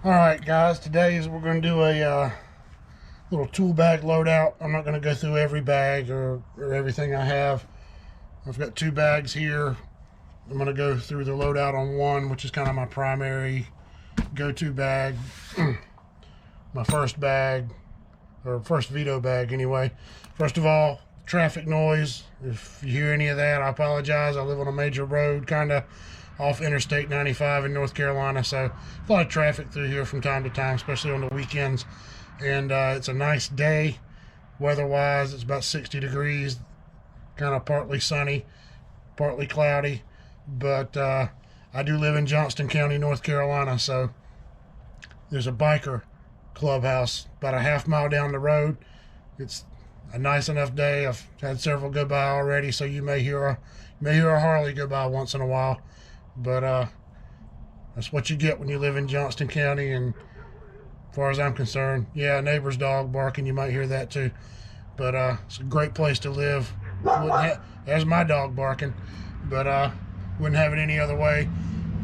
Alright guys, today we're going to do a little tool bag loadout. I'm not going to go through every bag or everything I have. I've got 2 bags here. I'm going to go through the loadout on one, which is kind of my primary go-to bag. My first bag, or first Veto bag anyway. First of all, traffic noise. If you hear any of that, I apologize. I live on a major road, kind of off Interstate 95 in North Carolina, so a lot of traffic through here from time to time, especially on the weekends. And it's a nice day weather-wise. It's about 60 degrees, kind of partly sunny, partly cloudy. But I do live in Johnston County, North Carolina, so there's a biker clubhouse about a half-mile down the road. It's a nice enough day. I've had several go by already, so you may hear a Harley go by once in a while. But that's what you get when you live in Johnston County. And as far as I'm concerned, yeah, a neighbor's dog barking, you might hear that too. But it's a great place to live. There's my dog barking, but wouldn't have it any other way.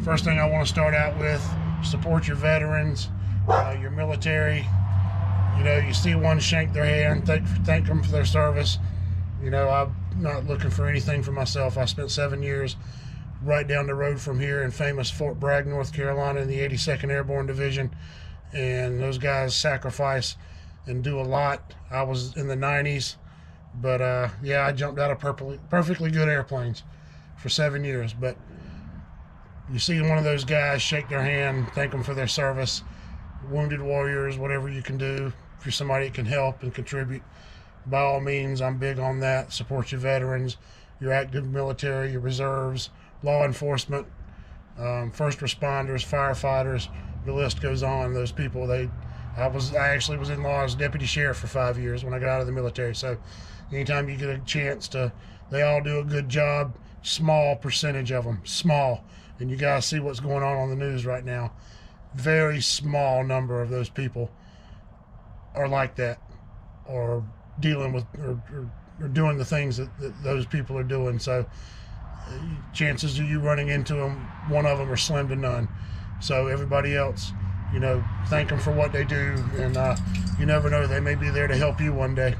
First thing I want to start out with, support your veterans, your military. You know, you see one shank their hand, thank them for their service. You know, I'm not looking for anything for myself. I spent 7 years right down the road from here in famous Fort Bragg, North Carolina, in the 82nd Airborne Division, and those guys sacrifice and do a lot. I was in the 90s, but yeah, I jumped out of perfectly good airplanes for 7 years. But you see one of those guys, shake their hand, thank them for their service. Wounded warriors, whatever you can do, if you're somebody that can help and contribute, by all means, I'm big on that. Support your veterans, your active military, your reserves, law enforcement, first responders, firefighters, the list goes on. Those people, I actually was in law as deputy sheriff for 5 years when I got out of the military. So anytime you get a chance they all do a good job. Small percentage of them, small, and you guys see what's going on the news right now. Very small number of those people are like that, or dealing with or doing the things that those people are doing. So chances of you running into them, one of them, are slim to none. So everybody else, you know, thank them for what they do, and you never know, they may be there to help you one day.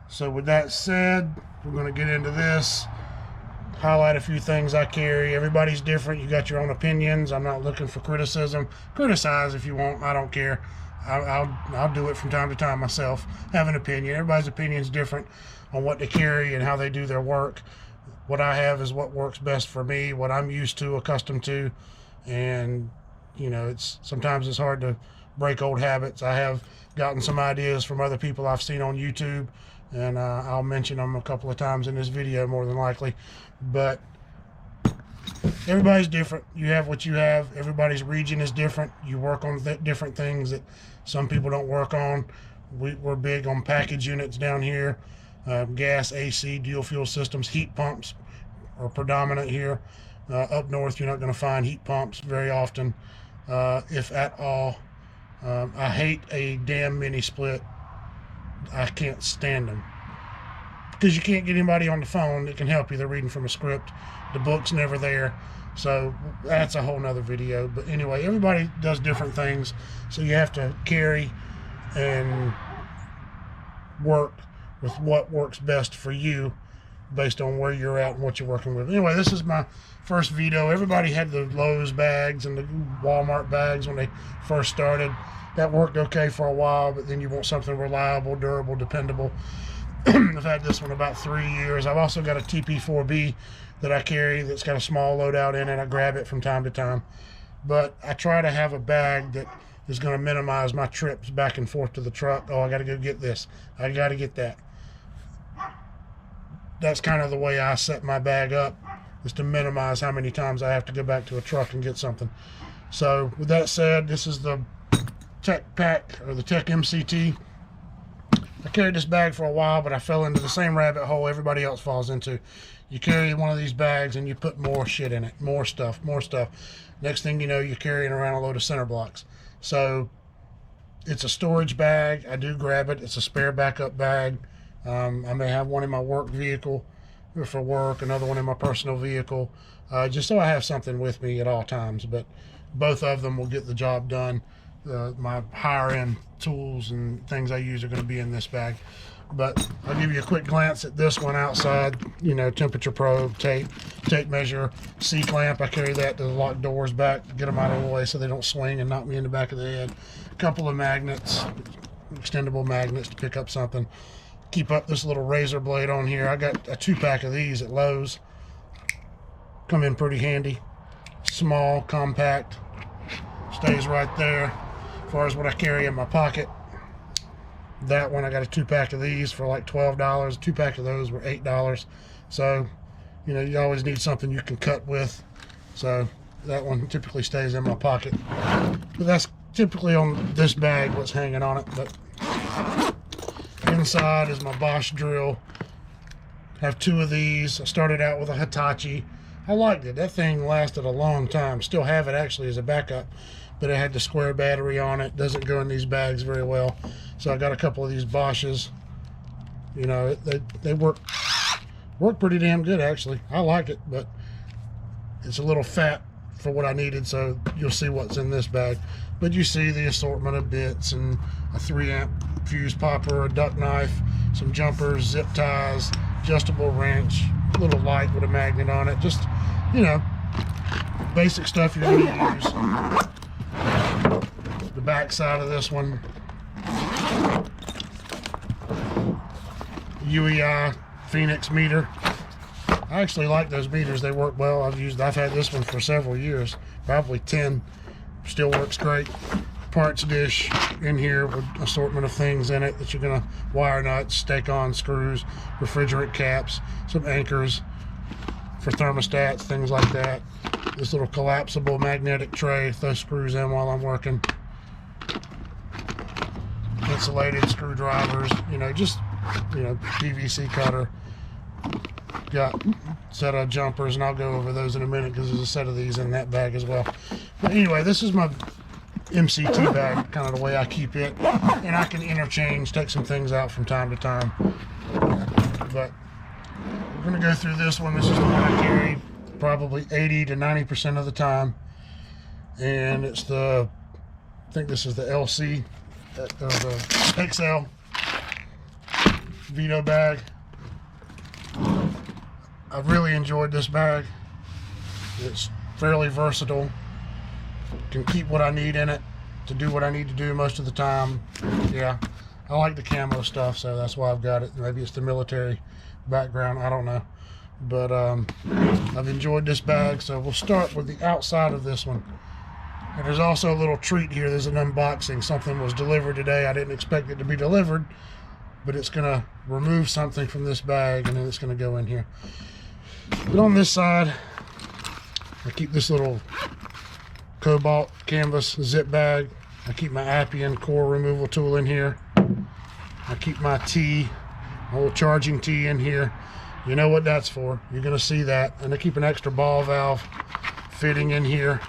So with that said, we're going to get into this, highlight a few things I carry. Everybody's different. You got your own opinions. I'm not looking for criticism. Criticize if you want. I don't care. I'll do it from time to time myself. Have an opinion. Everybody's opinion is different on what they carry and how they do their work. What I have is what works best for me, what I'm used to, accustomed to. And, you know, sometimes it's hard to break old habits. I have gotten some ideas from other people I've seen on YouTube, and I'll mention them a couple of times in this video, more than likely. But everybody's different. You have what you have. Everybody's region is different. You work on different things that some people don't work on. We're big on package units down here. Gas, AC, dual fuel systems, heat pumps are predominant here. Up north, you're not going to find heat pumps very often, if at all. I hate a damn mini split. I can't stand them, because you can't get anybody on the phone that can help you. They're reading from a script. The book's never there. So that's a whole nother video. But anyway, everybody does different things, so you have to carry and work with what works best for you based on where you're at and what you're working with. Anyway, this is my first Veto. Everybody had the Lowe's bags and the Walmart bags when they first started. That worked okay for a while, but then you want something reliable, durable, dependable. I've had this one about 3 years. I've also got a TP4B that I carry that's got a small loadout in it. I grab it from time to time. But I try to have a bag that is going to minimize my trips back and forth to the truck. Oh, I got to go get this. I got to get that. That's kind of the way I set my bag up, is to minimize how many times I have to go back to a truck and get something. So with that said, this is the Tech Pack, or the Tech MCT. I carried this bag for a while, but I fell into the same rabbit hole everybody else falls into. You carry one of these bags and you put more shit in it, more stuff. Next thing you know, you're carrying around a load of center blocks. So It's a storage bag. I do grab it. It's a spare backup bag. I may have one in my work vehicle for work, another one in my personal vehicle, just so I have something with me at all times. But both of them will get the job done. My higher end tools and things I use are going to be in this bag. But I'll give you a quick glance at this one outside. You know, temperature probe, tape measure, C-clamp. I carry that to lock doors back, get them out of the way so they don't swing and knock me in the back of the head. A couple of magnets, extendable magnets to pick up something. Keep up this little razor blade on here. I got a 2-pack of these at Lowe's. Come in pretty handy. Small, compact, stays right there. As far as what I carry in my pocket, that one I got a 2-pack of these for like $12. A 2-pack of those were $8. So, you know, you always need something you can cut with. So that one typically stays in my pocket. But that's typically on this bag what's hanging on it. But inside is my Bosch drill. Have 2 of these. I started out with a Hitachi. I liked it. That thing lasted a long time. Still have it actually as a backup, but it had the square battery on it. Doesn't go in these bags very well. So I got a couple of these Bosches. You know, they work pretty damn good actually. I like it, but it's a little fat for what I needed, so you'll see what's in this bag. But you see the assortment of bits and a 3-amp fuse popper, a duck knife, some jumpers, zip ties, adjustable wrench, a little light with a magnet on it. Just, you know, basic stuff you're going to use. The back side of this one, UEI Phoenix meter. I actually like those meters. They work well. I've had this one for several years, probably 10. Still works great. Parts dish in here with assortment of things in it that you're gonna wire nuts, stake on screws, refrigerant caps, some anchors for thermostats, things like that. This little collapsible magnetic tray, throw screws in while I'm working. Insulated screwdrivers, you know, just, you know, PVC cutter. Got a set of jumpers, and I'll go over those in a minute because there's a set of these in that bag as well. But anyway, this is my MCT bag, kind of the way I keep it, and I can interchange, take some things out from time to time. But we're going to go through this one. This is the one I carry probably 80 to 90% of the time, and it's the, I think this is the LC, the XL Veto bag. I've really enjoyed this bag. It's fairly versatile. Can keep what I need in it to do what I need to do most of the time. Yeah, I like the camo stuff, so that's why I've got it. Maybe it's the military background, I don't know. But I've enjoyed this bag, so we'll start with the outside of this one. And there's also a little treat here. There's an unboxing. Something was delivered today. I didn't expect it to be delivered, but it's gonna remove something from this bag, and then it's gonna go in here. But on this side, I keep this little cobalt canvas zip bag. I keep my Appian core removal tool in here. I keep my T, my little charging T in here. You know what that's for. You're gonna see that. And I keep an extra ball valve fitting in here,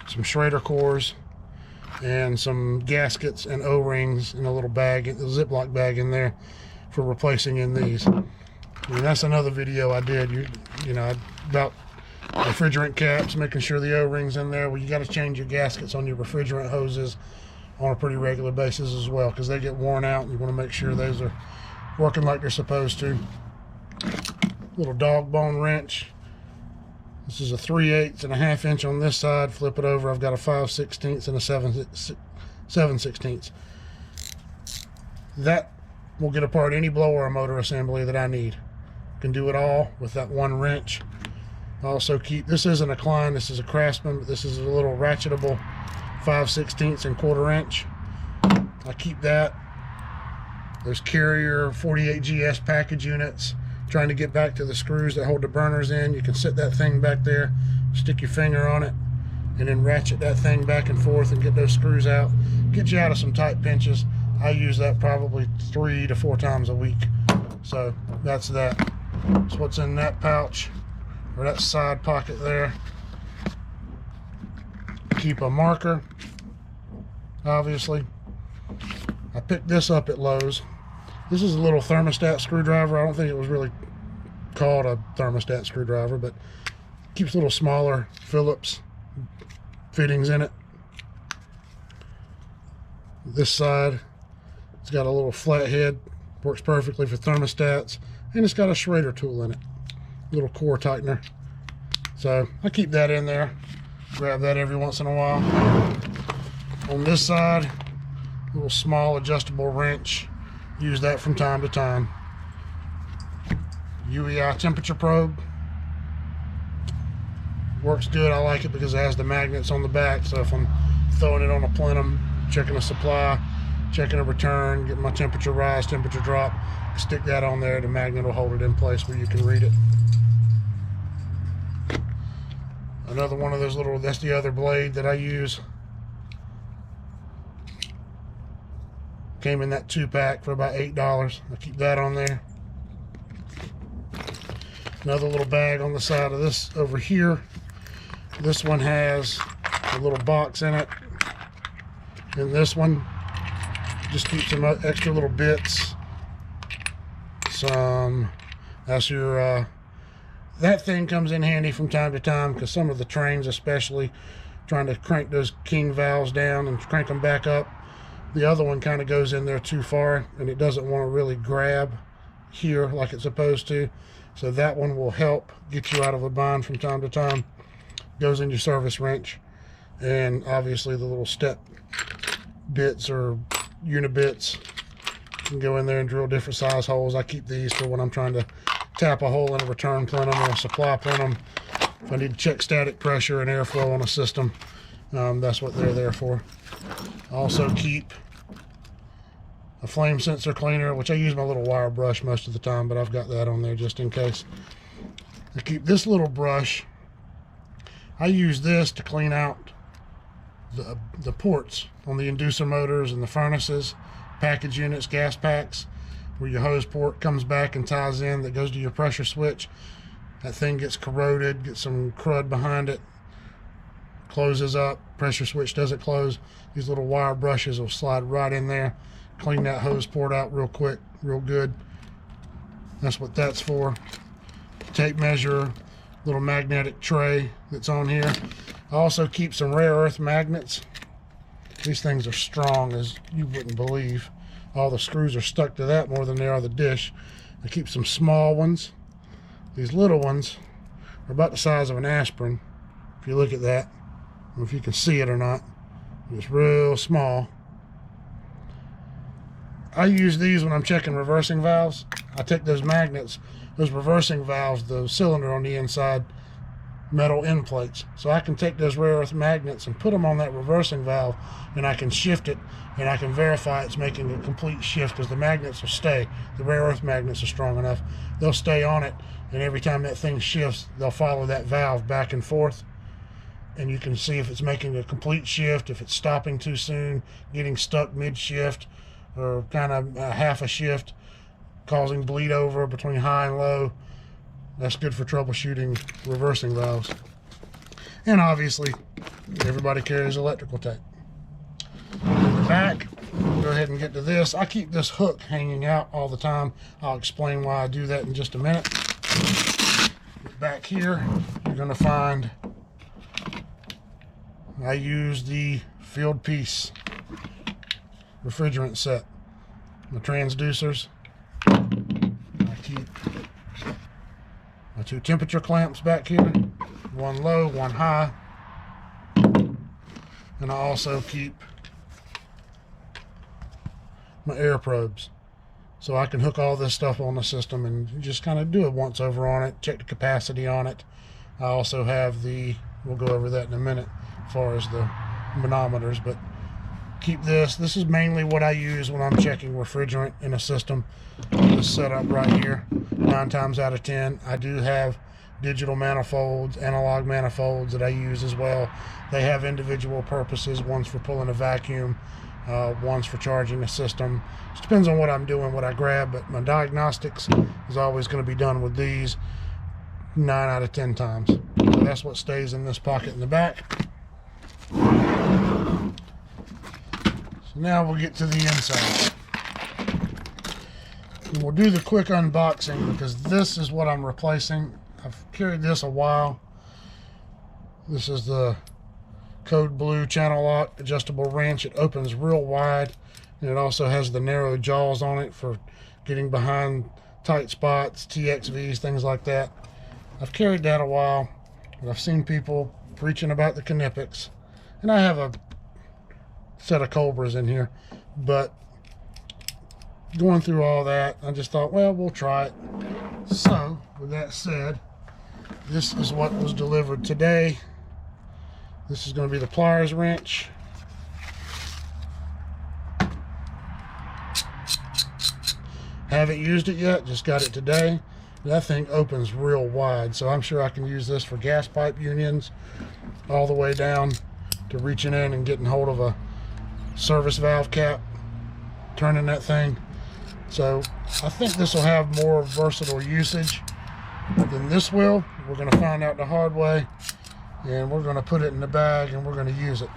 some Schrader cores, and some gaskets and O-rings in a little bag, a Ziploc bag in there for replacing in these. I mean, that's another video I did, you know, about refrigerant caps, making sure the O-rings in there. Well, you got to change your gaskets on your refrigerant hoses on a pretty regular basis as well, because they get worn out, and you want to make sure those are working like they're supposed to. Little dog bone wrench. This is a 3/8 and a ½ inch on this side. Flip it over, I've got a 5/16 and a 7/16. That will get apart any blower or motor assembly that I need. Can do it all with that one wrench. I also keep, this isn't a Klein, this is a Craftsman, but this is a little ratchetable 5/16 and 1/4 inch. I keep that. Those Carrier 48 GS package units. Trying to get back to the screws that hold the burners in. You can set that thing back there, stick your finger on it, and then ratchet that thing back and forth and get those screws out. Get you out of some tight pinches. I use that probably 3 to 4 times a week. So that's that. That's what's in that pouch, or that side pocket there. Keep a marker, obviously. I picked this up at Lowe's. This is a little thermostat screwdriver. I don't think it was really called a thermostat screwdriver, but keeps little smaller Phillips fittings in it. This side, it's got a little flat head, works perfectly for thermostats, and it's got a Schrader tool in it, little core tightener. So I keep that in there, grab that every once in a while. On this side, a little small adjustable wrench, use that from time to time. UEI temperature probe, works good. I like it because it has the magnets on the back, so if I'm throwing it on a plenum, checking a supply, checking a return, getting my temperature rise, temperature drop, stick that on there, the magnet will hold it in place where you can read it. Another one of those little, that's the other blade that I use. Came in that 2-pack for about $8. I keep that on there. Another little bag on the side of this over here. This one has a little box in it. And this one just keeps some extra little bits. That's your, that thing comes in handy from time to time because some of the trains, especially trying to crank those king valves down and crank them back up, the other one kind of goes in there too far and it doesn't want to really grab here like it's supposed to. So that one will help get you out of a bind from time to time. Goes in your service wrench, and obviously the little step bits or unibits can go in there and drill different size holes. I keep these for when I'm trying to tap a hole in a return plenum or a supply plenum. If I need to check static pressure and airflow on a system, that's what they're there for. I also keep a flame sensor cleaner, which I use my little wire brush most of the time, but I've got that on there just in case. I keep this little brush. I use this to clean out the ports on the inducer motors and the furnaces, package units, gas packs, where your hose port comes back and ties in that goes to your pressure switch. That thing gets corroded, gets some crud behind it, closes up, pressure switch doesn't close. These little wire brushes will slide right in there, clean that hose port out real quick, real good. That's what that's for. Tape measure, little magnetic tray that's on here. I also keep some rare earth magnets. These things are strong as you wouldn't believe. All the screws are stuck to that more than they are the dish. I keep some small ones. These little ones are about the size of an aspirin. If you look at that, I don't know if you can see it or not. It's real small. I use these when I'm checking reversing valves. I take those magnets, those reversing valves, the cylinder on the inside, metal end plates. So I can take those rare earth magnets and put them on that reversing valve, and I can shift it, and I can verify it's making a complete shift because the magnets will stay. The rare earth magnets are strong enough. They'll stay on it, and every time that thing shifts, they'll follow that valve back and forth. And you can see if it's making a complete shift, if it's stopping too soon, getting stuck mid-shift, or kind of half a shift, causing bleed over between high and low. That's good for troubleshooting reversing valves. And obviously, everybody carries electrical tape. In the back, we'll go ahead and get to this. I keep this hook hanging out all the time. I'll explain why I do that in just a minute. Back here, you're going to find I use the field piece refrigerant set. My transducers. I keep my 2 temperature clamps back here, one low, one high, and I also keep my air probes, so I can hook all this stuff on the system and just kind of do a once over on it, check the capacity on it. I also have we'll go over that in a minute as far as the manometers, but keep this is mainly what I use when I'm checking refrigerant in a system. This setup right here, 9 times out of 10. I do have digital manifolds, analog manifolds that I use as well. They have individual purposes. One's for pulling a vacuum, one's for charging a system. It depends on what I'm doing, what I grab, but my diagnostics is always going to be done with these 9 out of 10 times. So that's what stays in this pocket in the back. So Now we'll get to the inside. And we'll do the quick unboxing because this is what I'm replacing. I've carried this a while. This is the Code Blue channel lock adjustable wrench. It opens real wide, and it also has the narrow jaws on it for getting behind tight spots, TXVs, things like that. I've carried that a while, but I've seen people preaching about the Knipex, and I have a set of Cobras in here, but going through all that, I just thought, well, we'll try it. So with that said, this is what was delivered today. This is going to be the pliers wrench. Haven't used it yet, just got it today. That thing opens real wide, so I'm sure I can use this for gas pipe unions all the way down to reaching in and getting hold of a service valve cap, turning that thing. So I think this will have more versatile usage than this will. We're going to find out the hard way, and we're going to put it in the bag and we're going to use it.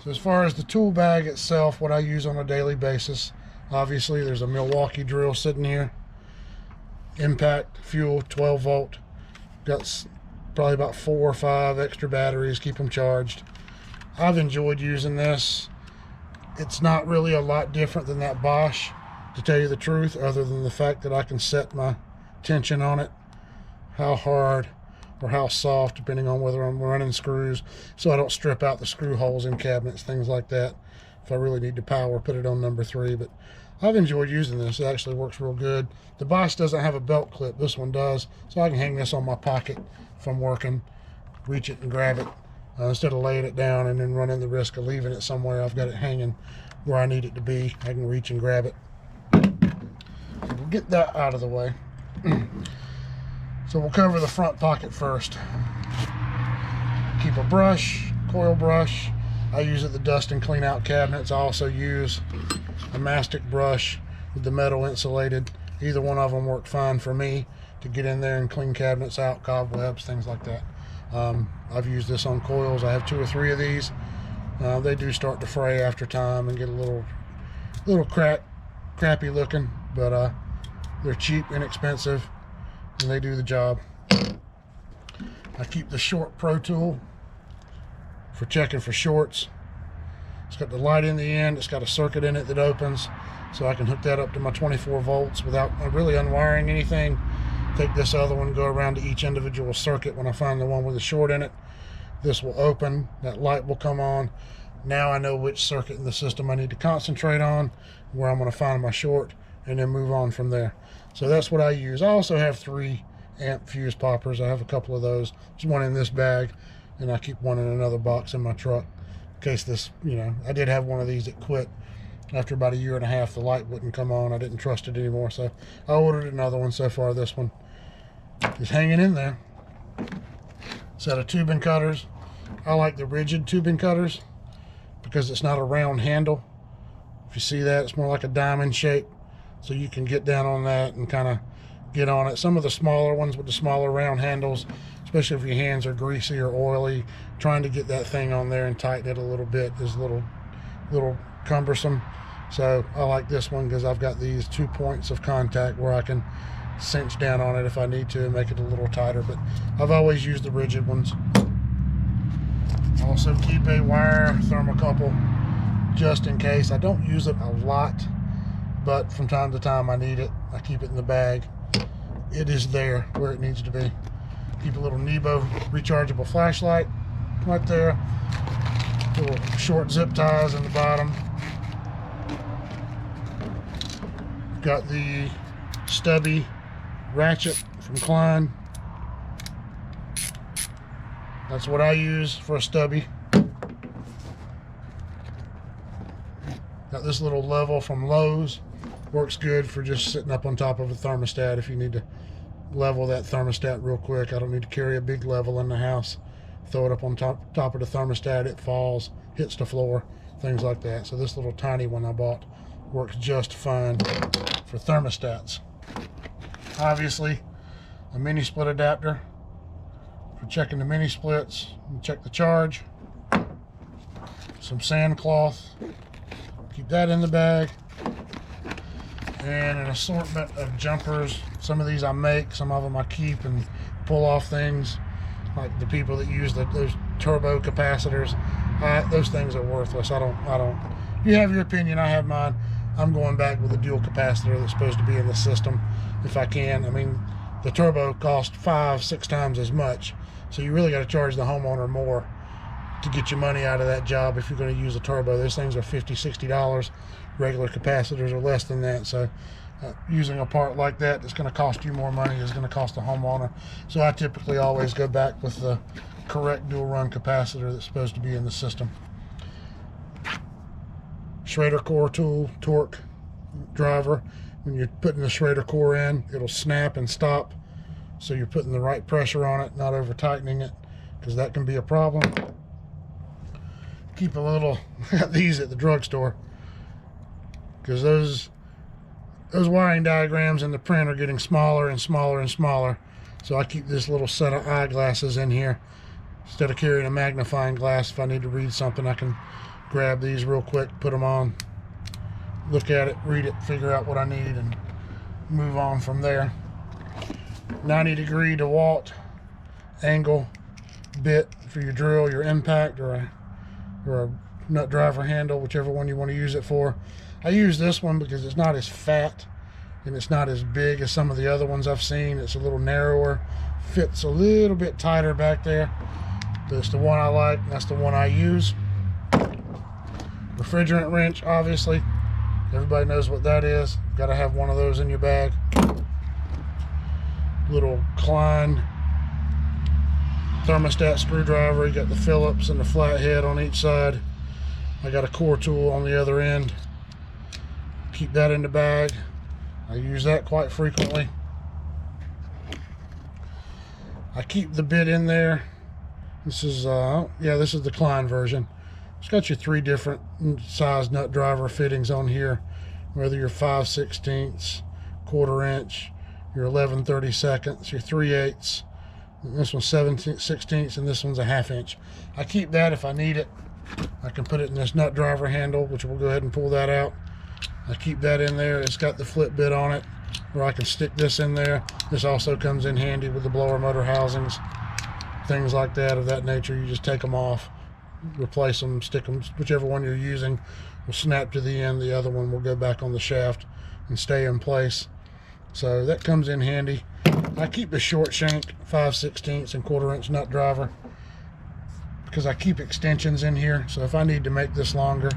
So as far as the tool bag itself, what I use on a daily basis, obviously there's a Milwaukee drill sitting here, impact, fuel, 12 volt, got probably about 4 or 5 extra batteries, keep them charged. I've enjoyed using this. It's not really a lot different than that Bosch, to tell you the truth, other than the fact that I can set my tension on it, how hard or how soft, depending on whether I'm running screws, so I don't strip out the screw holes in cabinets, things like that. If I really need to power, put it on number 3. But I've enjoyed using this. It actually works real good. The Bosch doesn't have a belt clip. This one does, so I can hang this on my pocket if I'm working, reach it and grab it. Instead of laying it down and then running the risk of leaving it somewhere, I've got it hanging where I need it to be. I can reach and grab it. So we'll get that out of the way. So we'll cover the front pocket first. Keep a brush, coil brush. I use it to dust and clean out cabinets. I also use a mastic brush with the metal insulated. Either one of them work fine for me to get in there and clean cabinets out, cobwebs, things like that. I've used this on coils. I have 2 or 3 of these. They do start to fray after time and get a little crappy looking, but they're cheap, inexpensive, and they do the job. I keep the short Pro tool for checking for shorts. It's got the light in the end. It's got a circuit in it that opens, so I can hook that up to my 24 volts without really unwiring anything. Take this other one, go around to each individual circuit. When I find the one with the short in it, this will open, that light will come on. Now I know which circuit in the system I need to concentrate on, where I'm going to find my short, and then move on from there. So that's what I use. I also have 3 amp fuse poppers. I have a couple of those. There's one in this bag, and I keep one in another box in my truck in case this, I did have one of these that quit. After about 1.5 years, the light wouldn't come on. I didn't trust it anymore, so I ordered another one. So far, this one is hanging in there. Set of tubing cutters. I like the rigid tubing cutters because it's not a round handle. If you see that, it's more like a diamond shape, so you can get down on that and kind of get on it. Some of the smaller ones with the smaller round handles, especially if your hands are greasy or oily, trying to get that thing on there and tighten it a little bit is a little cumbersome. So I like this one because I've got these 2 points of contact where I can cinch down on it if I need to and make it a little tighter, but I've always used the rigid ones. Also keep a wire thermocouple just in case. I don't use it a lot, but from time to time I need it. I keep it in the bag. It is there where it needs to be. Keep a little Nebo rechargeable flashlight right there. Little short zip ties in the bottom. Got the stubby ratchet from Klein. That's what I use for a stubby. Got this little level from Lowe's. Works good for just sitting up on top of a thermostat if you need to level that thermostat real quick. I don't need to carry a big level in the house. Throw it up on top of the thermostat, it falls, hits the floor, things like that. So this little tiny one I bought works just fine for thermostats. Obviously, a mini split adapter for checking the mini splits and check the charge. some sand cloth, keep that in the bag, and an assortment of jumpers. Some of these I make, some of them I keep and pull off things, like the people that use those turbo capacitors. Those things are worthless. I don't. You have your opinion, I have mine. I'm going back with a dual capacitor that's supposed to be in the system if I can. I mean, the turbo costs 5-6 times as much, so you really got to charge the homeowner more to get your money out of that job if you're going to use a turbo. Those things are $50-$60. Regular capacitors are less than that. So using a part like that that's going to cost you more money is going to cost the homeowner. So I typically always go back with the correct dual run capacitor that's supposed to be in the system. Schrader core tool, torque driver. When you're putting the Schrader core in, it'll snap and stop, so you're putting the right pressure on it, not over tightening it, because that can be a problem. Keep a little, got these at the drugstore, because those wiring diagrams in the print are getting smaller and smaller and smaller. So I keep this little set of eyeglasses in here. Instead of carrying a magnifying glass, if I need to read something, I can grab these real quick, put them on, look at it, read it, figure out what I need, and move on from there. 90-degree DeWalt angle bit for your drill, your impact, or a nut driver handle, whichever one you want to use it for. I use this one because it's not as fat and it's not as big as some of the other ones I've seen. It's a little narrower, fits a little bit tighter back there, but it's the one I like, and that's the one I use. Refrigerant wrench, obviously. Everybody knows what that is. Got to have one of those in your bag. Little Klein thermostat screwdriver. You got the Phillips and the flathead on each side. I got a core tool on the other end. Keep that in the bag. I use that quite frequently. I keep the bit in there. This is this is the Klein version. It's got your 3 different size nut driver fittings on here, whether you're 5/16, 1/4 inch, your 11/32, your 3/8. This one's 7/16, and this one's a 1/2 inch. I keep that if I need it. I can put it in this nut driver handle, which we'll go ahead and pull that out. I keep that in there. It's got the flip bit on it, where I can stick this in there. This also comes in handy with the blower motor housings, things like that of that nature. You just take them off, replace them, stick them, whichever one you're using will snap to the end. The other one will go back on the shaft and stay in place. So that comes in handy. I keep the short shank 5/16 and 1/4 inch nut driver because I keep extensions in here. So if I need to make this longer,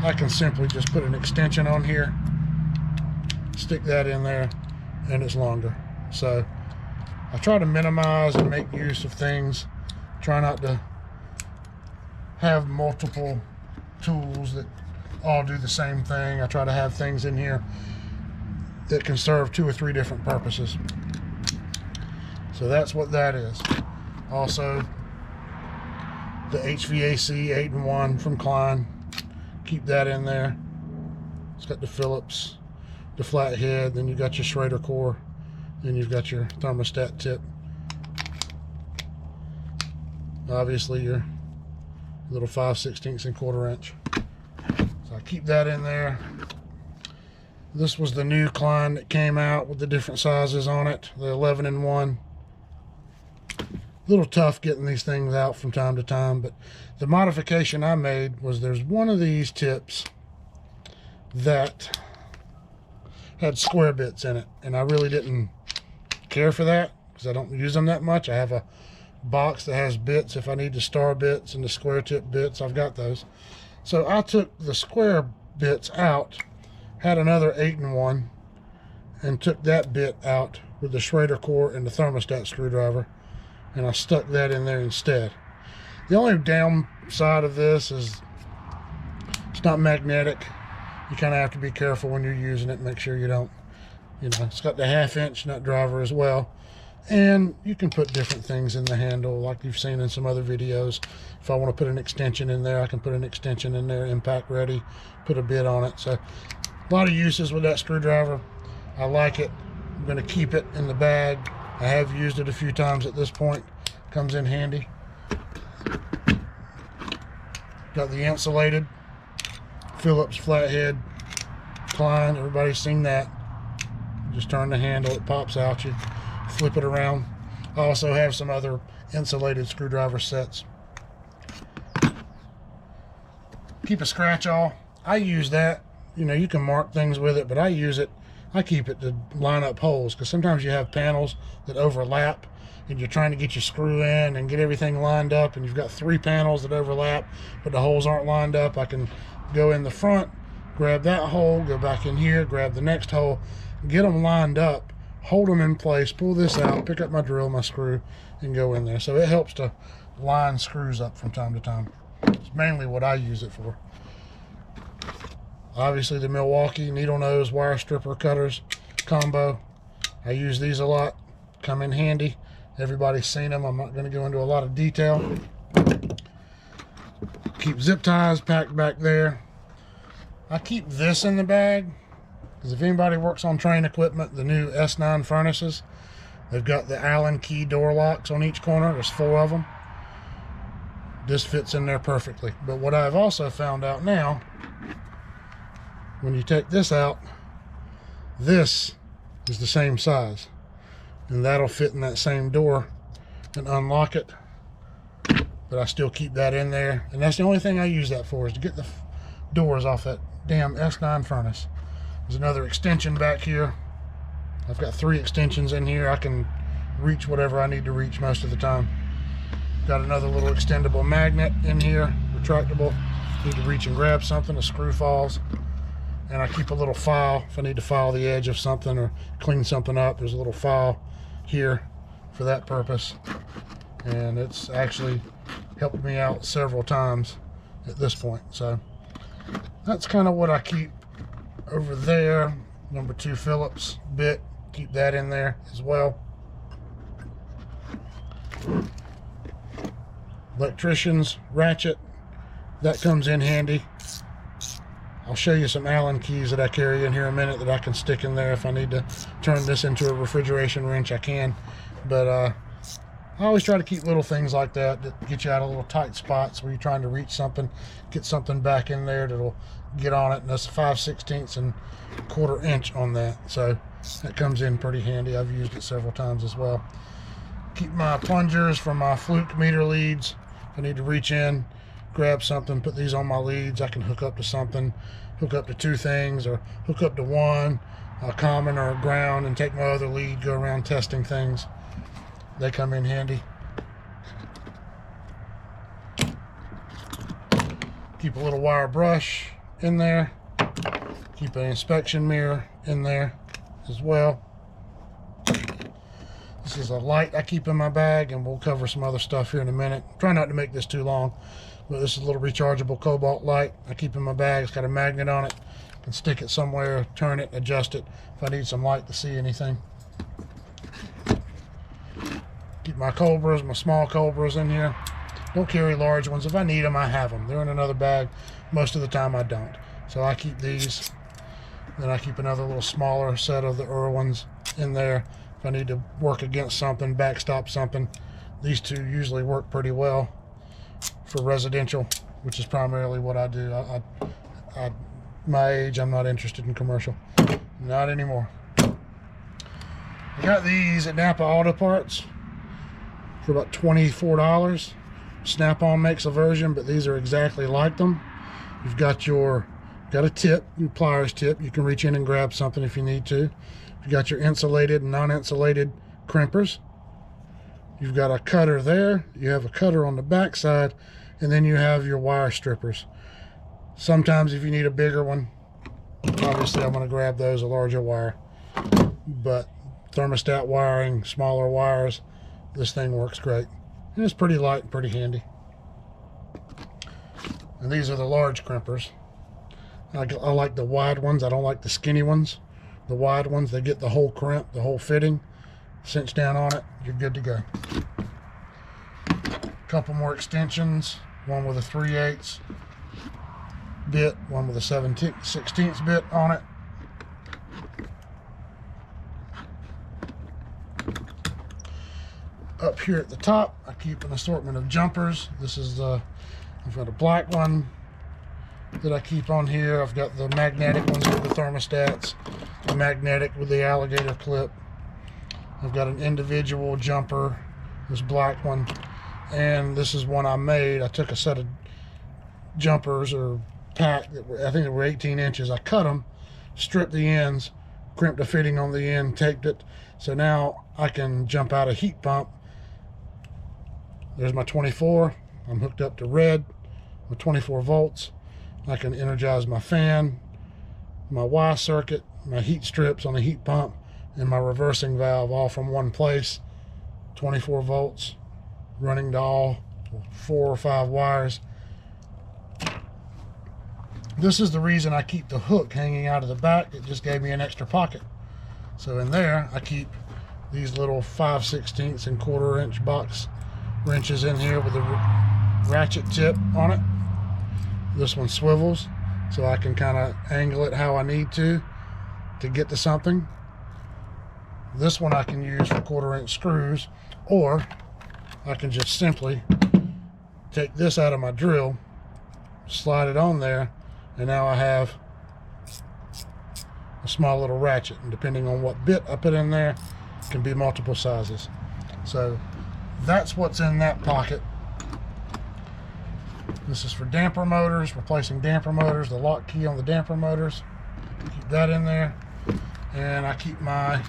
I can simply just put an extension on here, stick that in there, and it's longer. So I try to minimize and make use of things. Try not to have multiple tools that all do the same thing. I try to have things in here that can serve 2 or 3 different purposes. So that's what that is. Also, the HVAC 8-in-1 from Klein. Keep that in there. It's got the Phillips, the flathead, then you've got your Schrader core, then you've got your thermostat tip. Obviously your little 5/16 and 1/4 inch. So I keep that in there. This was the new Klein that came out with the different sizes on it, the 11-in-1. A little tough getting these things out from time to time, but the modification I made was there's one of these tips that had square bits in it, and I really didn't care for that because I don't use them that much. I have a box that has bits. If I need the star bits and the square tip bits, I've got those. So I took the square bits out, had another 8-in-1, and took that bit out with the Schrader core and the thermostat screwdriver, and I stuck that in there instead. The only downside of this is it's not magnetic. You kind of have to be careful when you're using it, make sure you don't, it's got the 1/2 inch nut driver as well. And you can put different things in the handle like you've seen in some other videos. If I want to put an extension in there, I can put an extension in there, impact ready, put a bit on it. So a lot of uses with that screwdriver. I like it. I'm going to keep it in the bag. I have used it a few times at this point. Comes in handy. Got the insulated Phillips flathead Klein. Everybody's seen that. Just turn the handle, it pops out, you flip it around. I also have some other insulated screwdriver sets. Keep a scratch awl. I use that. You know, you can mark things with it, but I use it. I keep it to line up holes, because sometimes you have panels that overlap and you're trying to get your screw in and get everything lined up, and you've got 3 panels that overlap but the holes aren't lined up. I can go in the front, grab that hole, go back in here, grab the next hole, get them lined up, hold them in place, pull this out, pick up my drill, my screw, and go in there. So it helps to line screws up from time to time. It's mainly what I use it for. Obviously the Milwaukee needle nose wire stripper cutters combo. I use these a lot, come in handy. Everybody's seen them. I'm not going to go into a lot of detail. Keep zip ties packed back there. I keep this in the bag because if anybody works on train equipment, the new S9 furnaces, they've got the Allen key door locks on each corner. There's 4 of them. This fits in there perfectly. But what I've also found out now, when you take this out, this is the same size, and that'll fit in that same door and unlock it. But I still keep that in there, and that's the only thing I use that for, is to get the doors off that damn S9 furnace. There's another extension back here. I've got 3 extensions in here. I can reach whatever I need to reach most of the time. Got another little extendable magnet in here, retractable. Need to reach and grab something, the screw falls. And I keep a little file if I need to file the edge of something or clean something up. There's a little file here for that purpose, and it's actually helped me out several times at this point. So that's kind of what I keep over there. Number 2 Phillips bit, keep that in there as well. Electrician's ratchet, that comes in handy. I'll show you some Allen keys that I carry in here in a minute that I can stick in there. If I need to turn this into a refrigeration wrench, I can. But I always try to keep little things like that get you out of little tight spots where you're trying to reach something, get something back in there that'll get on it. And that's 5/16 and 1/4 inch on that. So that comes in pretty handy. I've used it several times as well. Keep my plungers for my Hvac meter leads. If I need to reach in, grab something, put these on my leads, I can hook up to something, hook up to 2 things, or hook up to 1, a common or a ground, and take my other lead, go around testing things. They come in handy. Keep a little wire brush in there. Keep an inspection mirror in there as well. This is a light I keep in my bag, and we'll cover some other stuff here in a minute. Try not to make this too long. But this is a little rechargeable cobalt light I keep in my bag. It's got a magnet on it. I can stick it somewhere, turn it, adjust it if I need some light to see anything. Keep my Cobras, my small Cobras in here. Don't carry large ones. If I need them, I have them. They're in another bag. Most of the time I don't. So I keep these. Then I keep another little smaller set of the Irwins in there. If I need to work against something, backstop something. These 2 usually work pretty well for residential, which is primarily what I do. My age, I'm not interested in commercial. Not anymore. I got these at Napa Auto Parts for about $24. Snap-on makes a version, but these are exactly like them. You've got a tip, your pliers tip. You can reach in and grab something if you need to. You've got your insulated and non-insulated crimpers. You've got a cutter there. You have a cutter on the back side, and then you have your wire strippers. Sometimes if you need a bigger one, obviously I'm going to grab those, a larger wire. But thermostat wiring, smaller wires, this thing works great. And it's pretty light and pretty handy. And these are the large crimpers. I like the wide ones. I don't like the skinny ones. The wide ones, they get the whole crimp, the whole fitting. Cinch down on it, you're good to go. Couple more extensions, one with a 3/8 bit, one with a 7/16 bit on it. Up here at the top, I keep an assortment of jumpers. This is I've got a black one that I keep on here. I've got the magnetic ones with the thermostats, the magnetic with the alligator clip. I've got an individual jumper, this black one, and this is one I made. I took a set of jumpers or pack that were, I think they were 18 inches. I cut them, stripped the ends, crimped a fitting on the end, taped it, so now I can jump out a heat pump. There's my 24. I'm hooked up to red with 24 volts. I can energize my fan, my Y circuit, my heat strips on the heat pump, and my reversing valve all from one place. 24 volts running to all 4 or 5 wires. This is the reason I keep the hook hanging out of the back. It just gave me an extra pocket. So in there I keep these little 5/16 and 1/4 inch box wrenches in here with a ratchet tip on it. This one swivels, so I can kind of angle it how I need to get to something. This one I can use for 1/4 inch screws, or I can just simply take this out of my drill, slide it on there, and now I have a small little ratchet, and depending on what bit I put in there, it can be multiple sizes. So that's what's in that pocket. This is for damper motors, replacing damper motors, the lock key on the damper motors. Keep that in there. And I keep my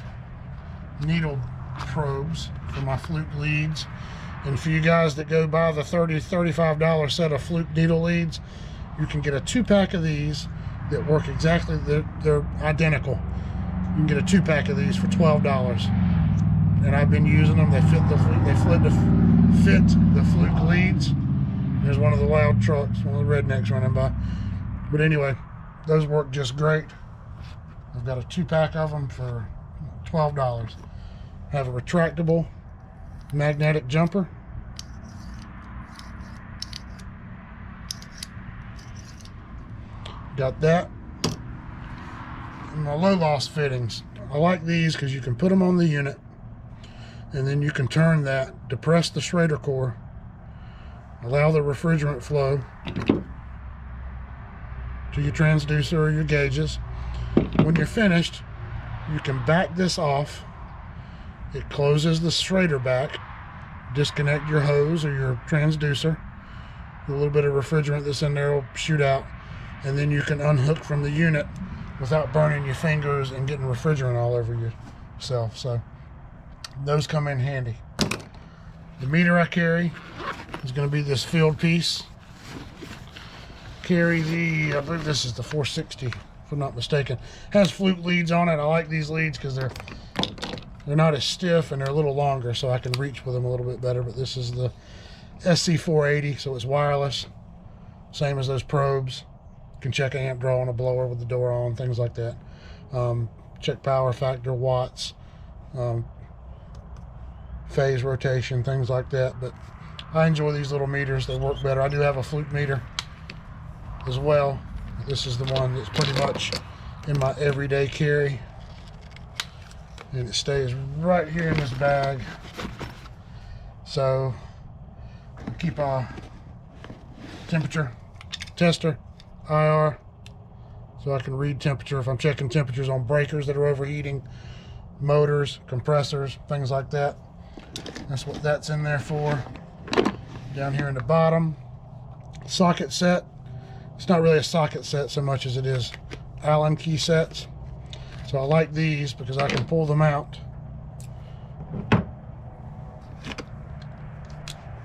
needle probes for my fluke leads. And for you guys that go buy the $30, $35 set of fluke needle leads, you can get a 2-pack of these that work exactly, they're identical. You can get a 2-pack of these for $12. And I've been using them. They fit the fluke leads. There's one of the loud trucks, one of the rednecks running by. But anyway, those work just great. I've got a 2-pack of them for $12. I have a retractable magnetic jumper. Got that. And my low loss fittings. I like these because you can put them on the unit, and then you can turn that, depress the Schrader core, allow the refrigerant flow to your transducer or your gauges. When you're finished, you can back this off. It closes the Schrader back. Disconnect your hose or your transducer. A little bit of refrigerant that's in there will shoot out, and then you can unhook from the unit without burning your fingers and getting refrigerant all over yourself. So those come in handy. The meter I carry is going to be this field piece. Carry the, I believe this is the 460, if I'm not mistaken. Has fluke leads on it. I like these leads because they're not as stiff and they're a little longer, so I can reach with them a little bit better. But this is the SC480, so it's wireless, same as those probes. You can check amp draw on a blower with the door on, things like that. Check power factor, watts, phase rotation, things like that. But I enjoy these little meters. They work better. I do have a fluke meter as well. This is the one that's pretty much in my everyday carry, and it stays right here in this bag. So I keep a temperature tester, IR, so I can read temperature if I'm checking temperatures on breakers that are overheating, motors, compressors, things like that. That's what that's in there for. Down here in the bottom, socket set. It's not really a socket set so much as it is Allen key sets. So I like these because I can pull them out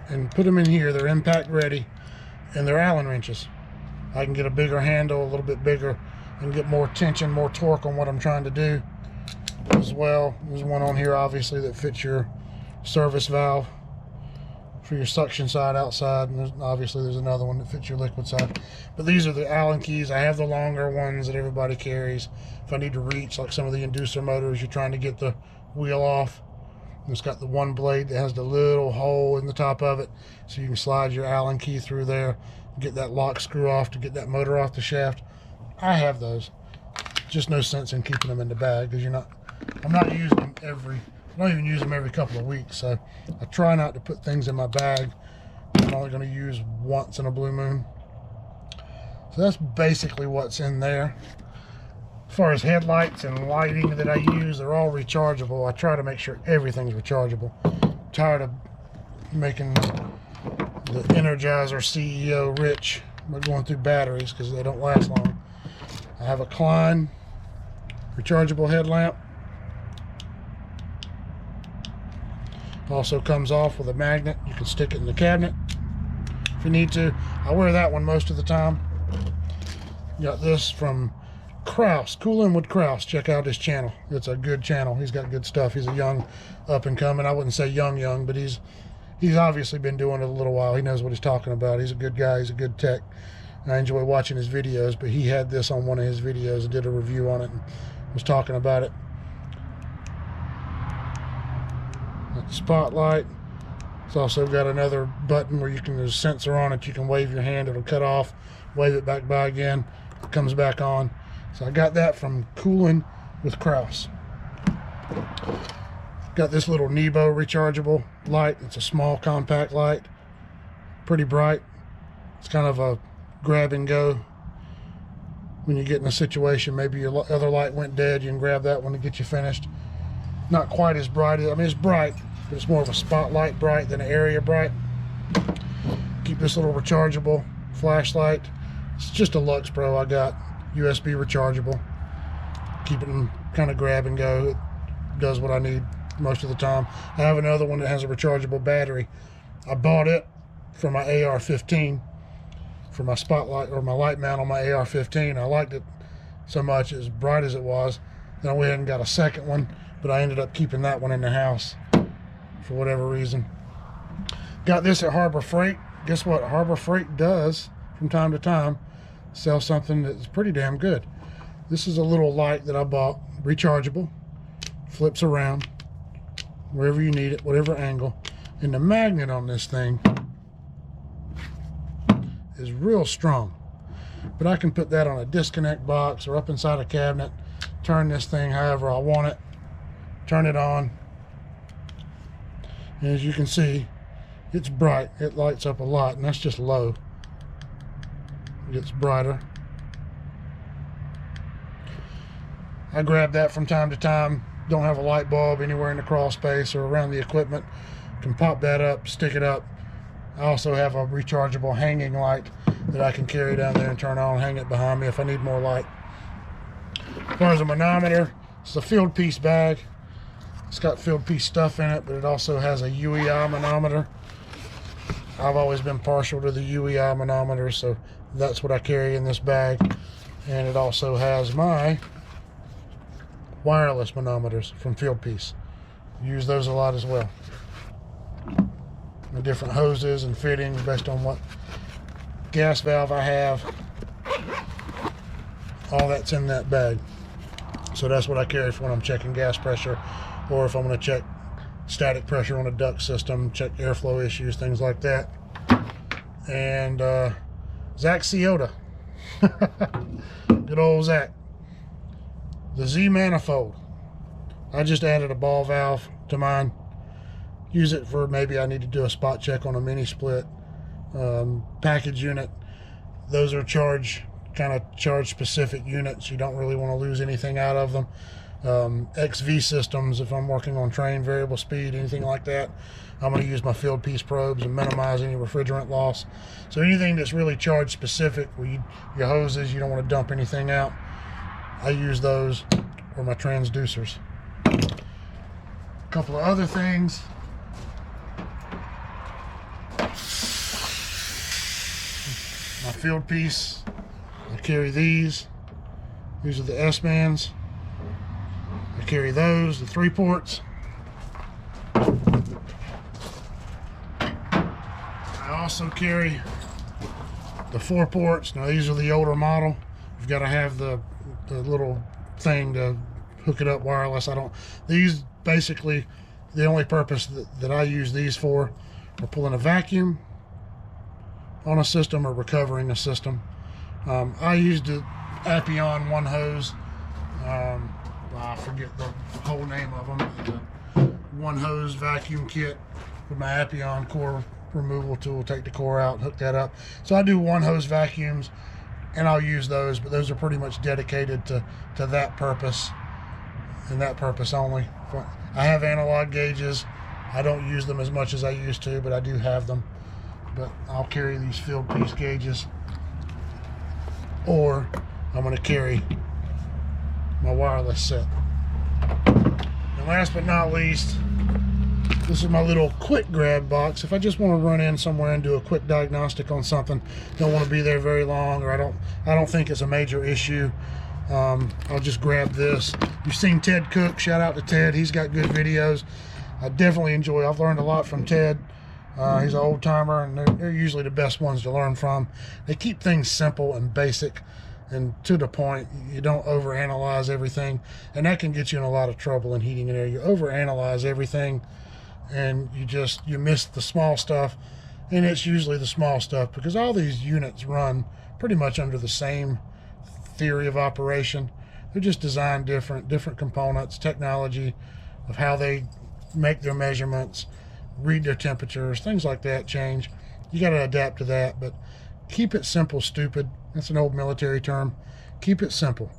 and put them in here. They're impact ready, and they're Allen wrenches. I can get a bigger handle, a little bit bigger, and get more tension, more torque on what I'm trying to do as well. There's one on here obviously that fits your service valve for your suction side outside, and there's another one that fits your liquid side. But these are the Allen keys. I have the longer ones that everybody carries. If I need to reach, like some of the inducer motors, you're trying to get the wheel off, and it's got the one blade that has the little hole in the top of it, so you can slide your Allen key through there, get that lock screw off to get that motor off the shaft. I have those. Just no sense in keeping them in the bag because I'm not using them I don't even use them every couple of weeks, so I try not to put things in my bag I'm only going to use once in a blue moon. So that's basically what's in there. As far as headlights and lighting that I use, they're all rechargeable. I try to make sure everything's rechargeable. I'm tired of making the Energizer CEO rich by going through batteries because they don't last long. I have a Klein rechargeable headlamp. Also comes off with a magnet. You can stick it in the cabinet if you need to. I wear that one most of the time. Got this from Kraus, Coolin' with Kraus. Check out his channel. It's a good channel. He's got good stuff. He's a young up and coming. I wouldn't say young, but he's obviously been doing it a little while. He knows what he's talking about. He's a good guy. He's a good tech. I enjoy watching his videos, but he had this on one of his videos and did a review on it and was talking about it. Got the spotlight. It's also got another button where there's a sensor on it. You can wave your hand, it'll cut off, wave it back by again, it comes back on. So I got that from Coolin' with Kraus. Got this little Nebo rechargeable light. It's a small compact light, pretty bright. It's kind of a grab and go. When you get in a situation, maybe your other light went dead, you can grab that one to get you finished. Not quite as bright. I mean, it's bright, but it's more of a spotlight bright than an area bright. Keep this little rechargeable flashlight. It's just a Lux Pro I got, USB rechargeable. Keep it in kind of grab and go. It does what I need most of the time. I have another one that has a rechargeable battery. I bought it for my AR-15 for my spotlight or my light mount on my AR-15. I liked it so much, as bright as it was. Then I went ahead and got a second one, but I ended up keeping that one in the house for whatever reason. Got this at Harbor Freight. Guess what Harbor Freight does from time to time? Sell something that's pretty damn good. This is a little light that I bought, rechargeable, flips around wherever you need it, whatever angle. And the magnet on this thing is real strong, but I can put that on a disconnect box or up inside a cabinet, turn this thing however I want it, turn it on, and as you can see, it's bright. It lights up a lot, and that's just low. It gets brighter. I grab that from time to time. Don't have a light bulb anywhere in the crawl space or around the equipment. Can pop that up, stick it up. I also have a rechargeable hanging light that I can carry down there and turn on, hang it behind me if I need more light. As far as a manometer, it's a field piece bag. It's got field piece stuff in it, but it also has a UEI manometer. I've always been partial to the UEI manometer, so that's what I carry in this bag. And it also has my wireless manometers from Field Piece. Use those a lot as well. The different hoses and fittings based on what gas valve I have. All that's in that bag. So that's what I carry for when I'm checking gas pressure, or if I'm going to check static pressure on a duct system, check airflow issues, things like that. And Hvac Ciota. Good old Hvac. The Z manifold. I just added a ball valve to mine. Use it for maybe I need to do a spot check on a mini split package unit. Those are kind of charge specific units. You don't really want to lose anything out of them. XV systems, if I'm working on train variable speed, anything like that, I'm going to use my field piece probes and minimize any refrigerant loss. So anything that's really charge specific, where your hoses, you don't want to dump anything out, I use those, or my transducers. A couple of other things. My field piece, I carry these. These are the S-bands. I carry those, the 3 ports. I also carry the 4 ports. Now these are the older model. You've got to have the little thing to hook it up wireless. These basically, the only purpose that I use these for are pulling a vacuum on a system or recovering a system. I used the Appion one hose. I forget the whole name of them. The one hose vacuum kit with my Appion core removal tool, take the core out, hook that up. So I do one hose vacuums, and I'll use those, but those are pretty much dedicated to that purpose and that purpose only. I have analog gauges. I don't use them as much as I used to, but I do have them. But I'll carry these field piece gauges, or I'm going to carry my wireless set. And last but not least, this is my little quick grab box. If I just want to run in somewhere and do a quick diagnostic on something, don't want to be there very long, or I don't think it's a major issue, I'll just grab this. You've seen Ted cook. Shout out to Ted. He's got good videos. I definitely enjoy. I've learned a lot from Ted. He's an old timer, and they're usually the best ones to learn from. They keep things simple and basic and to the point. You don't overanalyze everything, and that can get you in a lot of trouble in heating and air. You overanalyze everything, and you miss the small stuff, and it's usually the small stuff because all these units run pretty much under the same theory of operation. They're just designed different components, technology of how they make their measurements, read their temperatures, things like that change. You got to adapt to that, but keep it simple, stupid. That's an old military term. Keep it simple.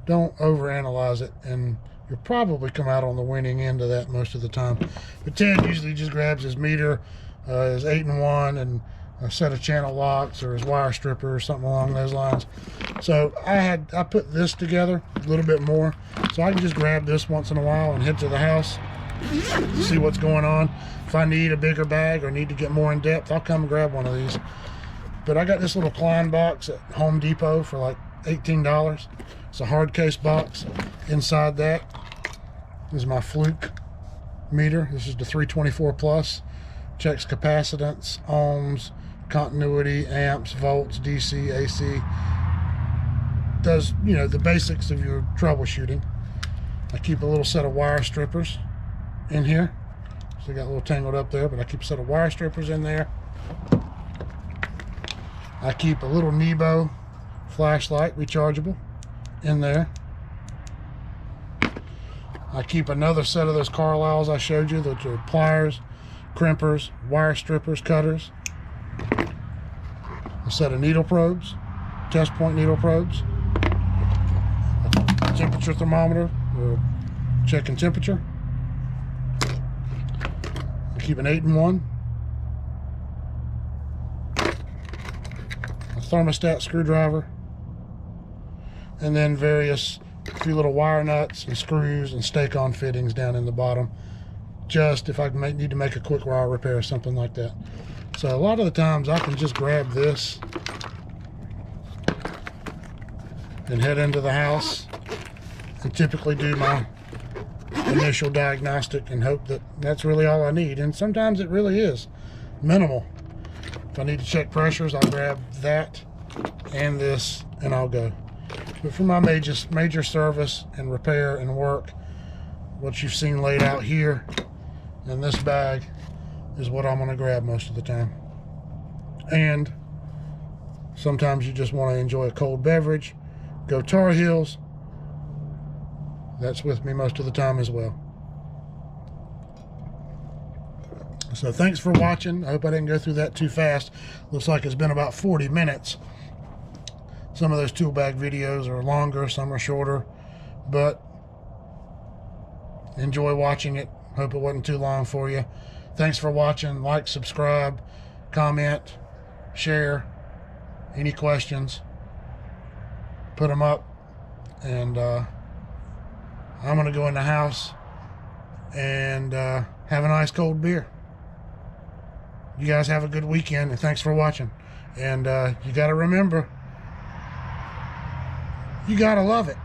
Don't overanalyze it, and you'll probably come out on the winning end of that most of the time. But Ted usually just grabs his meter, his 8-in-1, and a set of channel locks, or his wire stripper, or something along those lines. So I put this together a little bit more, so I can just grab this once in a while and head to the house, see what's going on. If I need a bigger bag or need to get more in depth, I'll come and grab one of these. But I got this little Klein box at Home Depot for like $18. It's a hard case box. Inside that is my Hvac meter. This is the 324 plus. Checks capacitance, ohms, continuity, amps, volts, DC, AC. Does, the basics of your troubleshooting. I keep a little set of wire strippers in here. So I got a little tangled up there, but I keep a set of wire strippers in there. I keep a little Nebo flashlight, rechargeable, in there. I keep another set of those Carlisles I showed you, which are pliers, crimpers, wire strippers, cutters. A set of needle probes, test point needle probes. A temperature thermometer, checking temperature. I keep an 8-in-1. Thermostat screwdriver, and then few little wire nuts and screws and stake-on fittings down in the bottom, just if I need to make a quick wire repair or something like that. So a lot of the times I can just grab this and head into the house and typically do my initial diagnostic and hope that that's really all I need, and sometimes it really is minimal. If I need to check pressures, I'll grab that and this, and I'll go. But for my major service and repair and work, what you've seen laid out here in this bag is what I'm going to grab most of the time. And sometimes you just want to enjoy a cold beverage, go Tar Heels. That's with me most of the time as well. So thanks for watching. I hope I didn't go through that too fast. Looks like it's been about 40 minutes. Some of those tool bag videos are longer, some are shorter, but enjoy watching it. Hope it wasn't too long for you. Thanks for watching. Like, subscribe, comment, share. Any questions, put them up. And I'm going to go in the house and have a nice cold beer. You guys have a good weekend, and thanks for watching. And you got to remember, you got to love it.